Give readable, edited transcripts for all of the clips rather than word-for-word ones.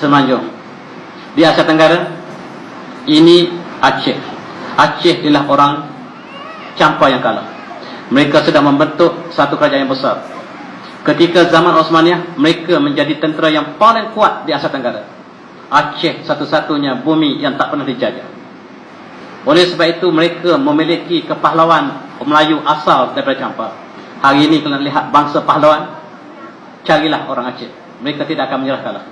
Semenanjung. Di Asia Tenggara, ini Aceh. Aceh ialah orang Campa yang kalah. Mereka sedang membentuk satu kerajaan yang besar. Ketika zaman Osmaniyah, mereka menjadi tentera yang paling kuat di Asia Tenggara. Aceh satu-satunya bumi yang tak pernah dijajah. Oleh sebab itu, mereka memiliki kepahlawan Melayu asal daripada Campa. Hari ini kalau lihat bangsa pahlawan, carilah orang Aceh. Mereka tidak akan menyerah kalah.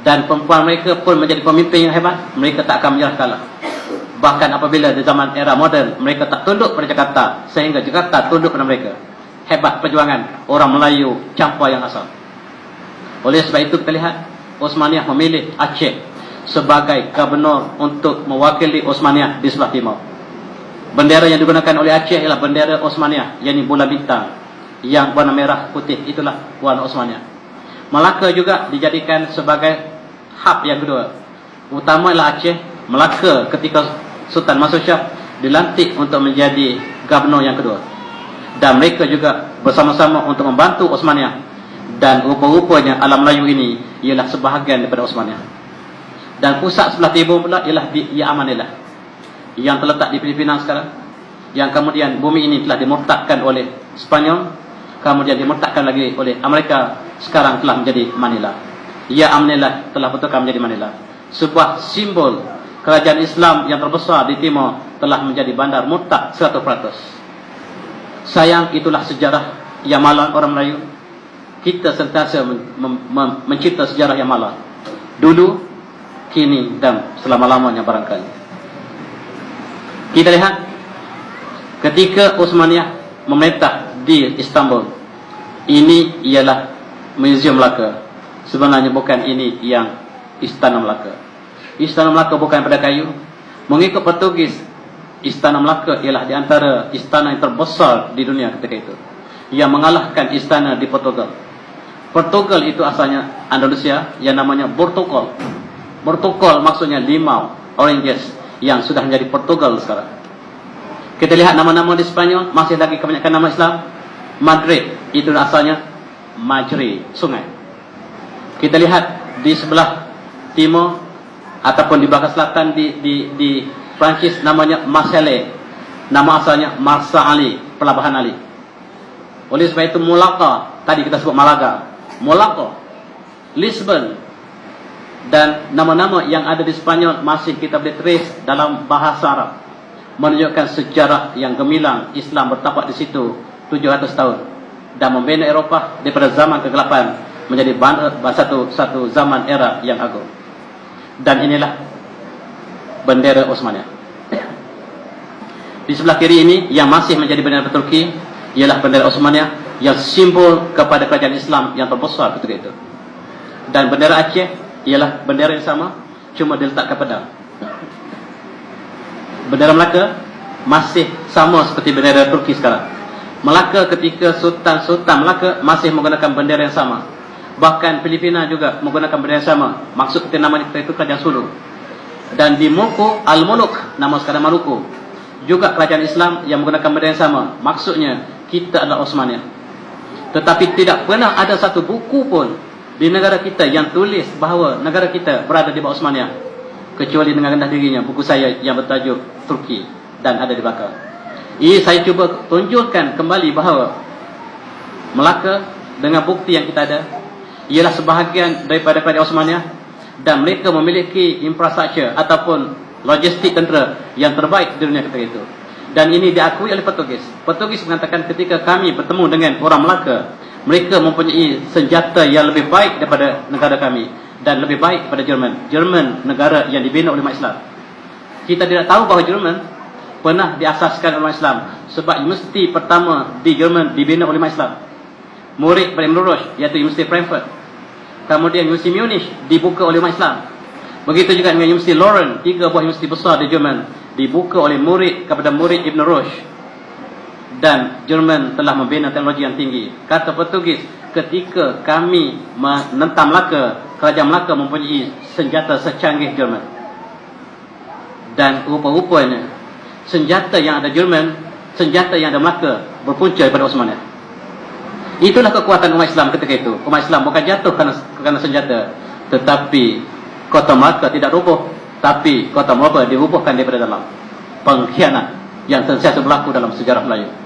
Dan perempuan mereka pun menjadi pemimpin yang hebat. Mereka tak akan menyerah kalah. Bahkan apabila di zaman era moden, mereka tak tunduk pada Jakarta, sehingga Jakarta tunduk pada mereka. Hebat perjuangan orang Melayu Campa yang asal. Oleh sebab itu kita lihat Osmaniyah memilih Aceh sebagai gubernur untuk mewakili Osmaniyah di sebelah timur. Bendera yang digunakan oleh Aceh ialah bendera Osmaniyah, yakni bulan bintang yang warna merah putih, itulah warna Osmaniyah. Melaka juga dijadikan sebagai hub yang kedua. Utama ialah Aceh. Melaka ketika Sultan Mansur Shah dilantik untuk menjadi gubernur yang kedua. Dan mereka juga bersama-sama untuk membantu Osmaniyah. Dan rupa-rupanya alam Melayu ini ialah sebahagian daripada Osmaniyah. Dan pusat sebelah timur pula ialah di Amanillah, yang terletak di Filipina sekarang. Yang kemudian bumi ini telah dimurtadkan oleh Spanyol, kemudian dimurtadkan lagi oleh Amerika, sekarang telah menjadi Manila. Amanillah telah betulkan menjadi Manila. Sebuah simbol kerajaan Islam yang terbesar di timur telah menjadi bandar murtad 100%. Sayang, itulah sejarah yang malang orang Melayu. Kita sentiasa mencipta sejarah yang malang. Dulu, kini, dan selama-lamanya barangkali. Kita lihat ketika Osmaniyah memerintah di Istanbul, ini ialah Museum Melaka. Sebenarnya bukan ini yang Istana Melaka. Istana Melaka bukan pada kayu. Mengikut Portugis, Istana Melaka ialah di antara istana yang terbesar di dunia ketika itu, yang mengalahkan istana di Portugal. Portugal itu asalnya Andalusia, yang namanya Portugal. Portugal maksudnya limau, oranges, yang sudah menjadi Portugal sekarang. Kita lihat nama-nama di Spanyol, masih lagi kebanyakan nama Islam. Madrid, itu asalnya Majri, sungai. Kita lihat di sebelah timur ataupun di bahagian selatan di Prancis, namanya Marseille. Nama asalnya Marsa Ali, Pelabuhan Ali. Oleh sebab itu Malacca, tadi kita sebut Malaga, Malacca, Lisbon, dan nama-nama yang ada di Spanyol masih kita boleh trace dalam bahasa Arab, menunjukkan sejarah yang gemilang. Islam bertapak di situ 700 tahun dan membina Eropah daripada zaman kegelapan menjadi satu zaman era yang agung. Dan inilah bendera Osmaniyah. Di sebelah kiri ini yang masih menjadi bendera Turki ialah bendera Osmaniyah, yang simbol kepada kerajaan Islam yang terbesar ketika itu. Dan bendera Aceh ialah bendera yang sama, cuma diletakkan pedang. Bendera Melaka masih sama seperti bendera Turki sekarang. Melaka ketika Sultan Melaka masih menggunakan bendera yang sama. Bahkan Filipina juga menggunakan bendera yang sama. Maksud kita namanya itu kerajaan Sulu. Dan di Maluku, Al-Muluk, nama sekarang Maluku, juga kerajaan Islam yang menggunakan bendera yang sama. Maksudnya kita adalah Osmaniyah. Tetapi tidak pernah ada satu buku pun di negara kita yang tulis bahawa negara kita berada di bawah Osmaniyah, kecuali dengan rendah dirinya buku saya yang bertajuk Turki dan ada di belakang. Ini saya cuba tunjukkan kembali bahawa Melaka dengan bukti yang kita ada ialah sebahagian daripada kerajaan Osmaniyah, dan mereka memiliki infrastruktur ataupun logistik tentera yang terbaik di dunia ketika itu. Dan ini diakui oleh Portugis. Portugis mengatakan ketika kami bertemu dengan orang Melaka, mereka mempunyai senjata yang lebih baik daripada negara kami dan lebih baik daripada Jerman. Jerman negara yang dibina oleh umat Islam. Kita tidak tahu bahawa Jerman pernah diasaskan oleh umat Islam, sebab universiti pertama di Jerman dibina oleh umat Islam. Murid paling menerus iaitu Universiti Frankfurt. Kemudian Universiti Munich dibuka oleh umat Islam. Begitu juga dengan Universiti Leuven, 3 buah universiti besar di Jerman dibuka oleh murid kepada murid Ibn Rushd. Dan Jerman telah membina teknologi yang tinggi. Kata Portugis, ketika kami menentang Melaka, kerajaan Melaka mempunyai senjata secanggih Jerman. Dan rupa-rupanya senjata yang ada Jerman, senjata yang ada Melaka berpunca daripada Osmaniyah. Itulah kekuatan umat Islam ketika itu. Umat Islam bukan jatuh kerana senjata, tetapi Kota Melaka tidak rubuh, tapi Kota Melaka dirubuhkan daripada dalam. Pengkhianat yang sentiasa berlaku dalam sejarah Melayu.